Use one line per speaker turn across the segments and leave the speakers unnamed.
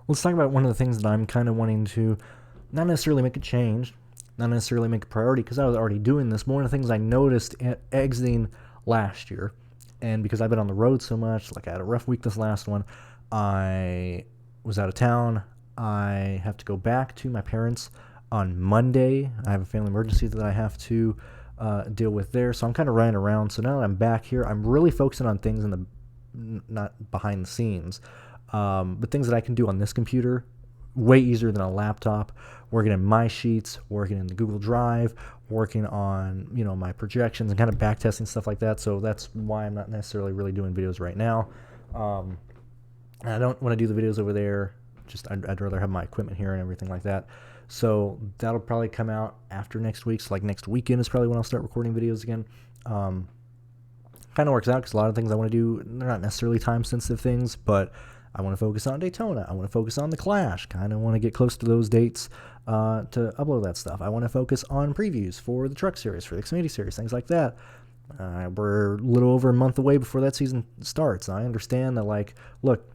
let's talk about one of the things that I'm kind of wanting to not necessarily make a change, not necessarily make a priority because I was already doing this. But one of the things I noticed exiting last year, and because I've been on the road so much, like I had a rough week this last one, I was out of town. I have to go back to my parents on Monday. I have a family emergency that I have to deal with there. So I'm kind of running around. So now that I'm back here, I'm really focusing on things in the not behind the scenes, but things that I can do on this computer way easier than a laptop, working in my sheets, working in the Google Drive, working on, my projections and kind of back testing stuff like that. So that's why I'm not necessarily really doing videos right now. And I don't want to do the videos over there. Just I'd rather have my equipment here and everything like that. So that'll probably come out after next week. So like next weekend is probably when I'll start recording videos again. Kind of works out because a lot of things I want to do, they're not necessarily time-sensitive things, but I want to focus on Daytona. I want to focus on the Clash. Kind of want to get close to those dates to upload that stuff. I want to focus on previews for the Truck Series, for the Xfinity Series, things like that. We're a little over a month away before that season starts. I understand that, look,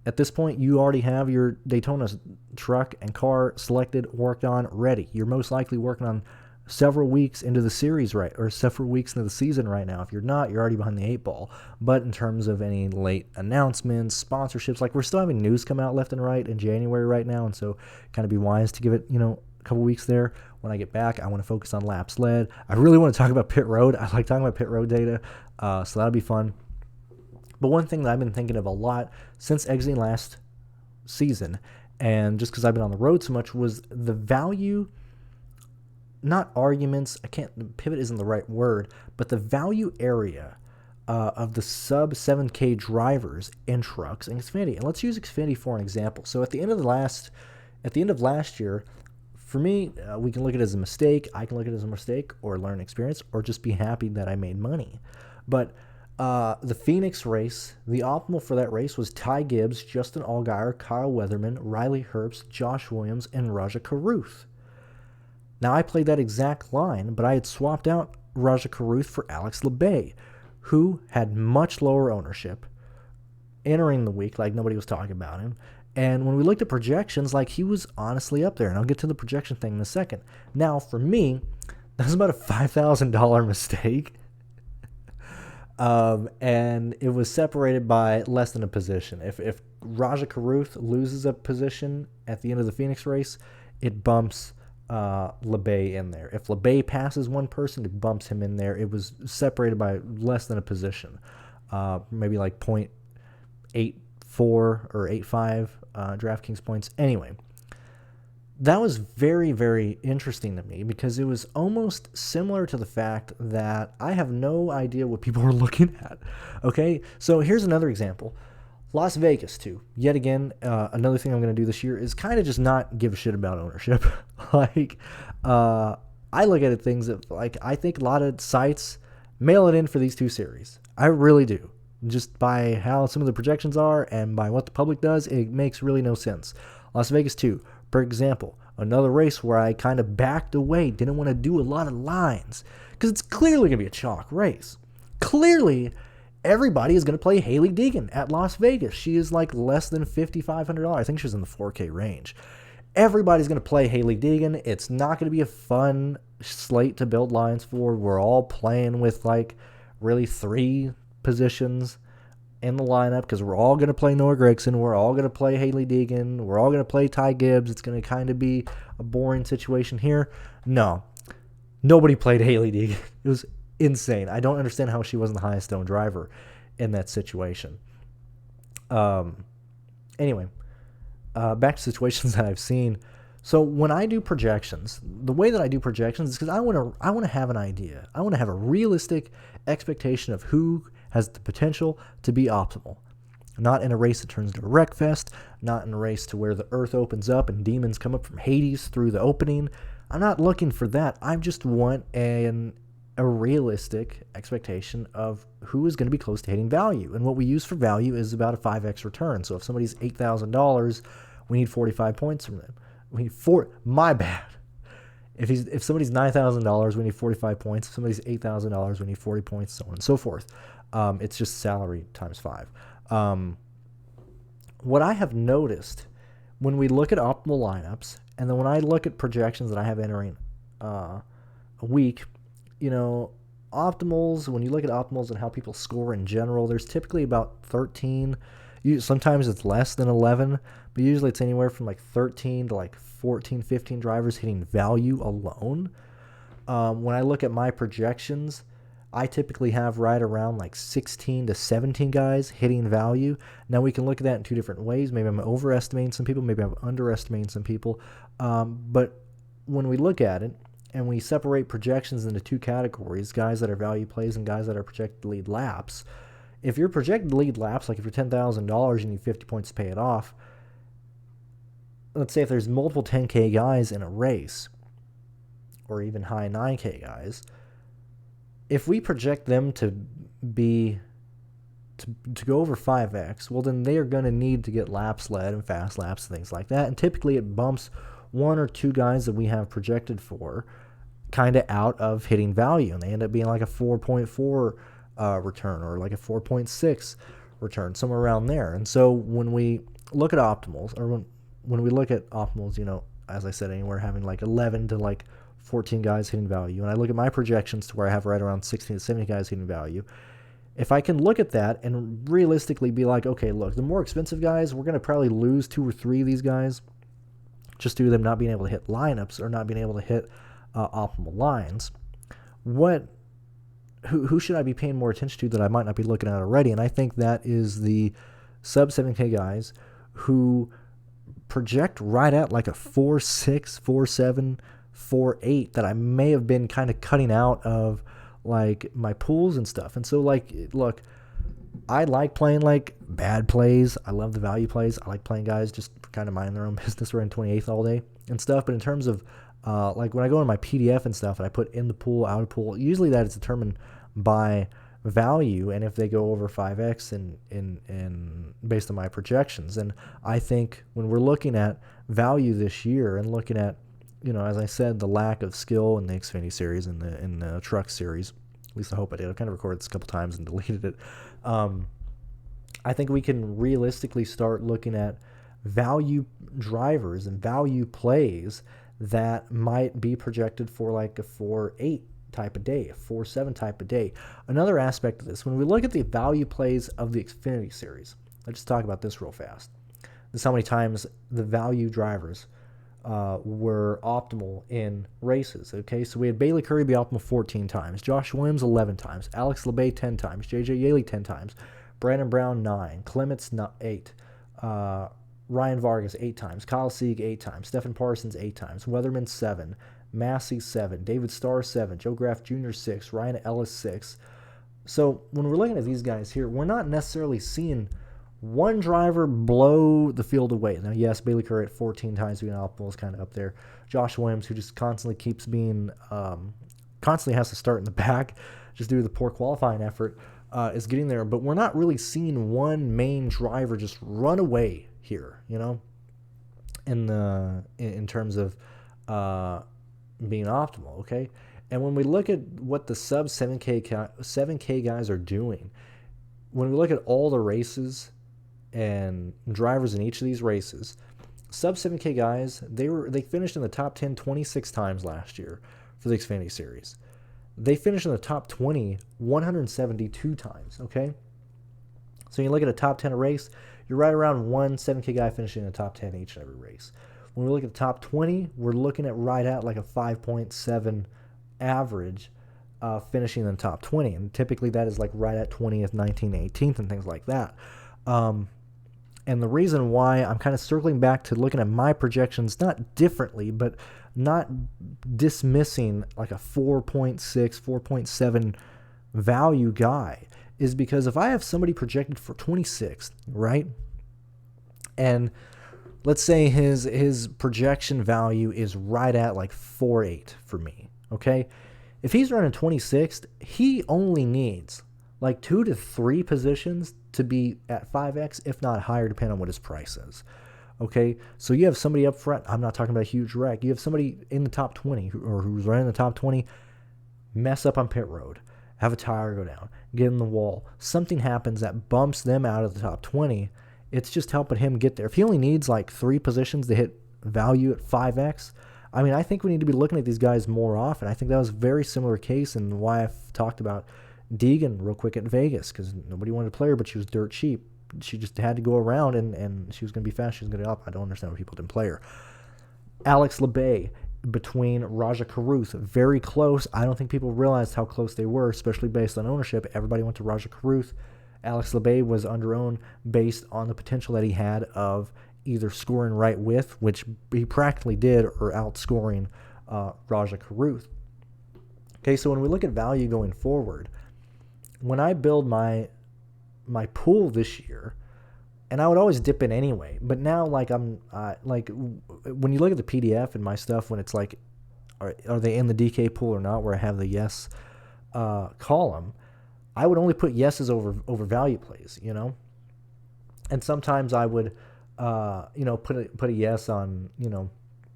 at this point, you already have your Daytona truck and car selected, worked on, ready. You're most likely working on several weeks into the series, right, or several weeks into the season right now. If you're not, you're already behind the 8 ball. But in terms of any late announcements, sponsorships, we're still having news come out left and right in January right now, and so kind of be wise to give it, a couple weeks there. When I get back, I want to focus on laps led. I really want to talk about pit road. I like talking about pit road data, so that'll be fun. But one thing that I've been thinking of a lot since exiting last season, and just because I've been on the road so much, was the value, not arguments, pivot isn't the right word, but the value area of the sub 7K drivers in trucks and Xfinity. And let's use Xfinity for an example. So at the end of last year, for me, we can look at it as a mistake. I can look at it as a mistake or learn experience or just be happy that I made money. But the Phoenix race, the optimal for that race was Ty Gibbs, Justin Allgaier, Kyle Weatherman, Riley Herbst, Josh Williams, and Raja Caruth. Now, I played that exact line, but I had swapped out Raja Caruth for Alex Labbe, who had much lower ownership entering the week, nobody was talking about him. And when we looked at projections, he was honestly up there. And I'll get to the projection thing in a second. Now, for me, that was about a $5,000 mistake. And it was separated by less than a position. If Raja Caruth loses a position at the end of the Phoenix race, it bumps Labbe in there. If Labbe passes one person, it bumps him in there. It was separated by less than a position, maybe 0.84 or 0.85 DraftKings points. Anyway, that was very, very interesting to me because it was almost similar to the fact that I have no idea what people are looking at. Okay, so here's another example. Las Vegas, too. Yet again, another thing I'm going to do this year is kind of just not give a shit about ownership. I look at it things that, I think a lot of sites mail it in for these two series. I really do. Just by how some of the projections are and by what the public does, it makes really no sense. Las Vegas 2, for example, another race where I kind of backed away, didn't want to do a lot of lines because it's clearly going to be a chalk race. Clearly, everybody is going to play Hailie Deegan at Las Vegas. She is less than $5,500. I think she's in the 4K range. Everybody's going to play Hailie Deegan. It's not going to be a fun slate to build lines for. We're all playing with really 3 positions in the lineup because we're all going to play Noah Gragson. We're all going to play Hailie Deegan. We're all going to play Ty Gibbs. It's going to kind of be a boring situation here. No, nobody played Hailie Deegan. It was insane. I don't understand how she wasn't the highest owned driver in that situation. Anyway, back to situations that I've seen. So when I do projections, the way that I do projections is because I want to have an idea. I want to have a realistic expectation of who has the potential to be optimal. Not in a race that turns into a wreck fest, not in a race to where the earth opens up and demons come up from Hades through the opening. I'm not looking for that. I just want a realistic expectation of who is going to be close to hitting value. And what we use for value is about a 5x return. So if somebody's $8,000, we need 45 points from them. We need my bad. If somebody's $9,000, we need 45 points. If somebody's $8,000, we need 40 points, so on and so forth. It's just salary times 5. What I have noticed when we look at optimal lineups, and then when I look at projections that I have entering a week, you know, optimals, when you look at optimals and how people score in general, there's typically about 13. Sometimes it's less than 11, but usually it's anywhere from like 13 to like 14, 15 drivers hitting value alone. When I look at my projections, I typically have right around like 16 to 17 guys hitting value. Now we can look at that in two different ways. Maybe I'm overestimating some people, maybe I'm underestimating some people. But when we look at it and we separate projections into two categories, guys that are value plays and guys that are projected to lead laps, if you're projected to lead laps, like if you're $10,000, you need 50 points to pay it off. Let's say if there's multiple 10K guys in a race, or even high 9K guys, if we project them to be to go over 5x, well, then they are going to need to get laps led and fast laps and things like that. And typically it bumps one or two guys that we have projected for kind of out of hitting value, and they end up being like a 4.4 return or like a 4.6 return, somewhere around there. And so when we look at optimals, or when we look at optimals, you know, as I said, anywhere having like 11 to like 14 guys hitting value, and I look at my projections to where I have right around 16 to 70 guys hitting value, if I can look at that and realistically be like, okay, look, the more expensive guys, we're going to probably lose 2 or 3 of these guys just due to them not being able to hit lineups or not being able to hit optimal lines. Who should I be paying more attention to that I might not be looking at already? And I think that is the sub 7K guys who project right at like a 4.6, 4.7, 4.8 that I may have been kind of cutting out of like my pools and stuff. And so like, look, I like playing like bad plays. I love the value plays. I like playing guys just kind of mind their own business, running 28th all day and stuff. But in terms of like when I go in my PDF and stuff and I put in the pool, out of pool, usually that is determined by value and if they go over 5x in based on my projections. And I think when we're looking at value this year and looking at, you know, as I said, the lack of skill in the Xfinity series and in the truck series, at least I hope I did. I kind of recorded this a couple times and deleted it. I think we can realistically start looking at value drivers and value plays that might be projected for like a 4.8 type of day, a 4.7 type of day. Another aspect of this, when we look at the value plays of the Xfinity series, let's just talk about this real fast. This is how many times the value drivers were optimal in races. Okay, so we had Bailey Curry be optimal 14 times, Josh Williams 11 times, Alex LeBay 10 times, JJ Yeley 10 times, Brandon Brown 9, Clements 8, Ryan Vargas 8 times, Kyle Sieg 8 times, Stephen Parsons 8 times, Weatherman 7, Massey 7, David Starr 7, Joe Graff Jr. 6, Ryan Ellis 6. So when we're looking at these guys here, we're not necessarily seeing one driver blow the field away. Now, yes, Bailey Curry at 14 times being optimal is kind of up there. Josh Williams, who just constantly keeps being, constantly has to start in the back just due to the poor qualifying effort, is getting there. But we're not really seeing one main driver just run away here, you know, in terms of being optimal, okay? And when we look at what the sub 7K guys are doing, when we look at all the races and drivers in each of these races, sub 7K guys, they finished in the top 10 26 times last year for the Xfinity series. They finished in the top 20 172 times, okay? So you look at a top 10 a race, you're right around one 7K guy finishing in the top 10 each and every race. When we look at the top 20, we're looking at right at like a 5.7 average finishing in the top 20. And typically that is like right at 20th, 19th, 18th, and things like that. And the reason why I'm kind of circling back to looking at my projections, not differently, but not dismissing like a 4.6, 4.7 value guy, is because if I have somebody projected for 26th, right? And let's say his projection value is right at like 4.8 for me, okay? If he's running 26th, he only needs like 2 to 3 positions to be at 5x, if not higher, depending on what his price is. Okay, so you have somebody up front. I'm not talking about a huge wreck. You have somebody in the top 20 or who's running the top 20, mess up on pit road, have a tire go down, get in the wall. Something happens that bumps them out of the top 20, It's just helping him get there. If he only needs like 3 positions to hit value at 5x, I mean, I think we need to be looking at these guys more often. I think that was a very similar case, and why I've talked about Deegan real quick at Vegas, because nobody wanted to play her, but she was dirt cheap. She just had to go around, and she was going to be fast. She was going to go up. I don't understand why people didn't play her. Alex LeBay between Raja Caruth, very close. I don't think people realized how close they were, especially based on ownership. Everybody went to Raja Caruth. Alex LeBay was under-owned based on the potential that he had of either scoring right with, which he practically did, or outscoring Raja Caruth. Okay, so when we look at value going forward, when I build my pool this year, and I would always dip in anyway, but now like I'm like when you look at the PDF and my stuff, when it's like, are they in the DK pool or not, where I have the yes column, I would only put yeses over value plays, you know, and sometimes I would put a yes on,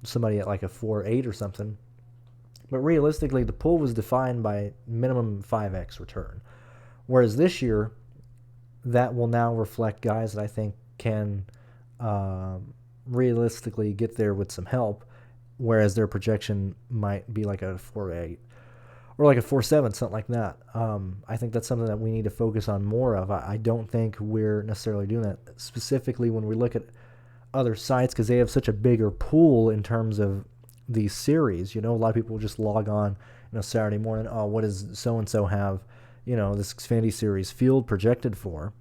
somebody at like a 4-8 or something. But realistically, the pool was defined by minimum 5x return. Whereas this year, that will now reflect guys that I think can realistically get there with some help, whereas their projection might be like a 4-8 or like a 4-7, something like that. I think that's something that we need to focus on more of. I don't think we're necessarily doing that, specifically when we look at other sites, because they have such a bigger pool in terms of these series. A lot of people will just log on, Saturday morning, oh, what does so-and-so have, this Xfinity Series field projected for?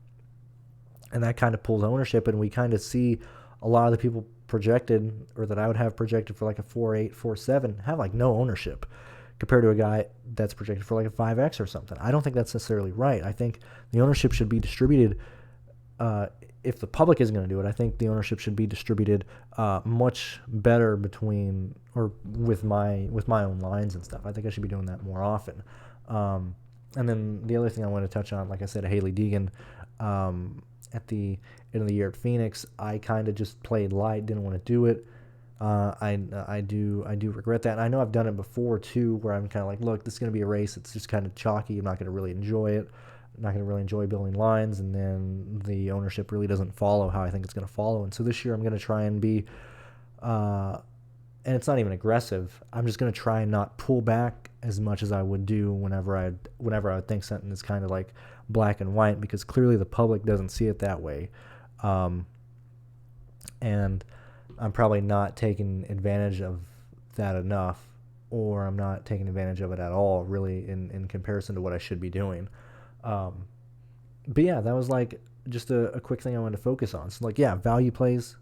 And that kind of pulls ownership, and we kind of see a lot of the people projected, or that I would have projected for like a 4-8, 4-7, have like no ownership compared to a guy that's projected for like a 5x or something. I don't think that's necessarily right. I think the ownership should be distributed. If the public isn't going to do it, I think the ownership should be distributed much better between, or with my own lines and stuff. I think I should be doing that more often. And then the other thing I want to touch on, like I said, Haley Deegan, at the end of the year at Phoenix, I kind of just played light, didn't want to do it. I do regret that. And I know I've done it before too, where I'm kind of like, look, this is going to be a race. It's just kind of chalky. I'm not going to really enjoy it. I'm not going to really enjoy building lines, and then the ownership really doesn't follow how I think it's going to follow. And so this year I'm going to try and be, and it's not even aggressive. I'm just going to try and not pull back as much as I would do whenever I would think something is kind of like black and white, because clearly the public doesn't see it that way. And I'm probably not taking advantage of that enough, or I'm not taking advantage of it at all, really, in comparison to what I should be doing. But yeah, that was like just a quick thing I wanted to focus on. So like, yeah, value plays,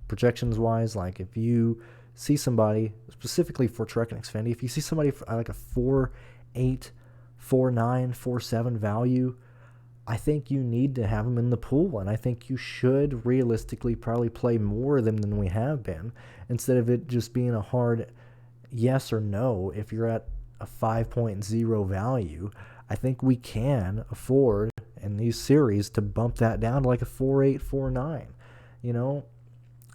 projections wise, like if you see somebody specifically for Trek and Xfinity, if you see somebody for like a 4-8, 4-9, 4-7 value, I think you need to have them in the pool, and I think you should realistically probably play more of them than we have been, instead of it just being a hard yes or no. If you're at a 5.0 value, I think we can afford in these series to bump that down to like a 4-8, 4-9,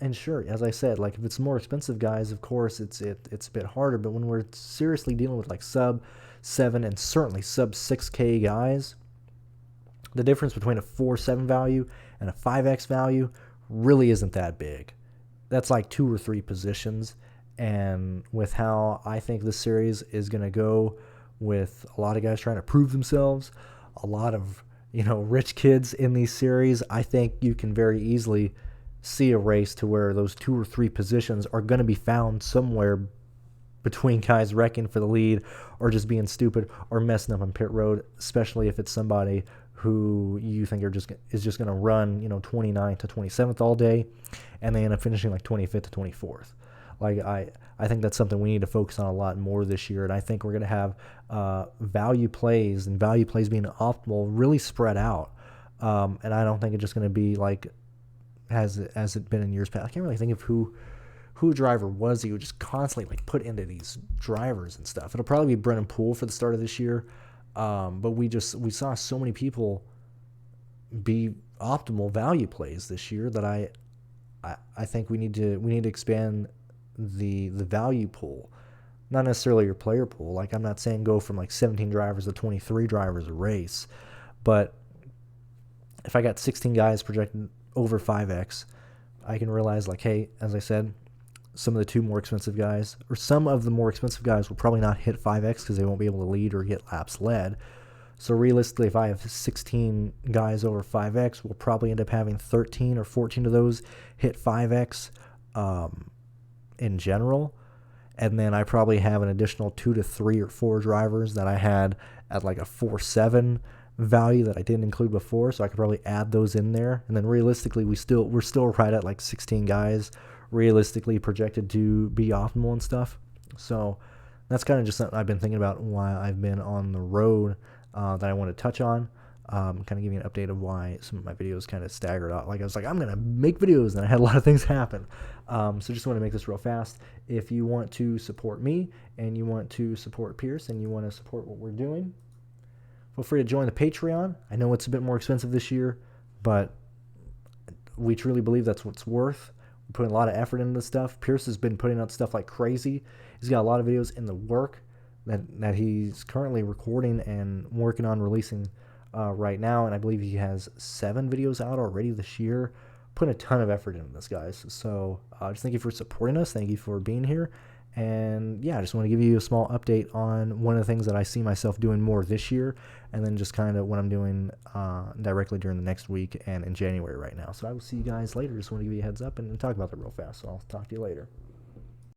And sure, as I said, like if it's more expensive guys, of course it's a bit harder. But when we're seriously dealing with like sub 7 and certainly sub 6K guys, the difference between a 4-7 value and a 5x value really isn't that big. That's like 2 or 3 positions. And with how I think this series is going to go, with a lot of guys trying to prove themselves, a lot of, rich kids in these series, I think you can very easily see a race to where those 2 or 3 positions are going to be found somewhere between guys wrecking for the lead, or just being stupid, or messing up on pit road, especially if it's somebody who you think is just going to run, 29th to 27th all day, and they end up finishing like 25th to 24th. Like I think that's something we need to focus on a lot more this year, and I think we're going to have value plays, and value plays being optimal, really spread out. And I don't think it's just going to be like as it been in years past. I can't really think of who a driver was he would just constantly like put into these drivers and stuff. It'll probably be Brennan Poole for the start of this year. But we saw so many people be optimal value plays this year that I think we need to expand the value pool, not necessarily your player pool. Like, I'm not saying go from like 17 drivers to 23 drivers a race, but if I got 16 guys projected over 5x, I can realize, like, hey, as I said, some of the more expensive guys will probably not hit 5x because they won't be able to lead or get laps led. So realistically, if I have 16 guys over 5x, we'll probably end up having 13 or 14 of those hit 5x in general. And then I probably have an additional 2 to 3 or 4 drivers that I had at like a 4.7 value that I didn't include before. So I could probably add those in there. And then realistically, we're still right at like 16 guys realistically projected to be optimal and stuff. So that's kind of just something I've been thinking about while I've been on the road that I want to touch on. Kind of giving an update of why some of my videos kind of staggered out. Like I was like, I'm going to make videos, and I had a lot of things happen. So just want to make this real fast. If you want to support me and you want to support Pearce and you want to support what we're doing, feel free to join the Patreon. I know it's a bit more expensive this year, but we truly believe that's what's worth. We're putting a lot of effort into this stuff. Pearce has been putting out stuff like crazy. He's got a lot of videos in the work that he's currently recording and working on releasing right now, and I believe he has 7 videos out already this year. Putting a ton of effort into this, guys. So just thank you for supporting us. Thank you for being here. And yeah, I just want to give you a small update on one of the things that I see myself doing more this year, and then just kind of what I'm doing directly during the next week and in January right now. So I will see you guys later. Just want to give you a heads up and talk about that real fast. So I'll talk to you later.